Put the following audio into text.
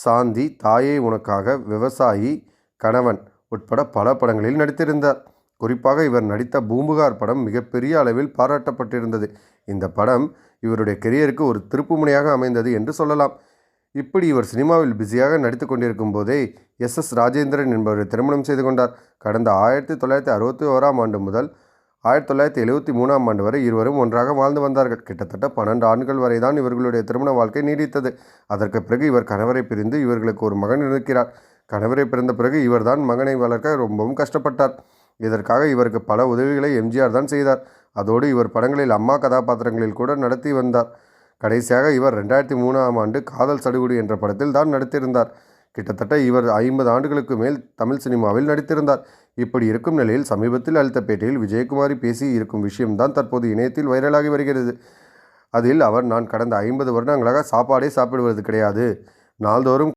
சாந்தி, தாயே உனக்காக, விவசாயி, கணவன் உட்பட பல படங்களில் நடித்திருந்தார். குறிப்பாக இவர் நடித்த பூம்புகார் படம் மிகப்பெரிய அளவில் பாராட்டப்பட்டிருந்தது. இந்த படம் இவருடைய கெரியருக்கு ஒரு திருப்புமுனையாக அமைந்தது என்று சொல்லலாம். இப்படி இவர் சினிமாவில் பிஸியாக நடித்து கொண்டிருக்கும் போதே எஸ். ராஜேந்திரன் என்பவரை திருமணம் செய்து கொண்டார். கடந்த 1961ஆம் ஆண்டு முதல் 1973ஆம் ஆண்டு வரை இருவரும் ஒன்றாக வாழ்ந்து வந்தார்கள். கிட்டத்தட்ட 12 ஆண்டுகள் வரை தான் இவர்களுடைய திருமண வாழ்க்கை நீடித்தது. அதற்கு பிறகு இவர் கணவரை பிரிந்து இவர்களுக்கு ஒரு மகன் இருக்கிறார். கணவரை பிறந்த பிறகு இவர்தான் மகனை வளர்க்க ரொம்பவும் கஷ்டப்பட்டார். இதற்காக இவருக்கு பல உதவிகளை எம்ஜிஆர் தான் செய்தார். அதோடு இவர் படங்களில் அம்மா கதாபாத்திரங்களில் கூட நடத்தி வந்தார். கடைசியாக இவர் 2003ஆம் ஆண்டு காதல் சடுகுடு என்ற படத்தில் தான் நடித்திருந்தார். கிட்டத்தட்ட இவர் 50 ஆண்டுகளுக்கு மேல் தமிழ் சினிமாவில் நடித்திருந்தார். இப்படி இருக்கும் நிலையில் சமீபத்தில் அளித்த பேட்டியில் விஜயகுமாரி பேசி இருக்கும் விஷயம்தான் தற்போது இணையத்தில் வைரலாகி வருகிறது. அதில் அவர், நான் கடந்த 50 வருடங்களாக சாப்பாடே சாப்பிடுவது கிடையாது. நாள்தோறும்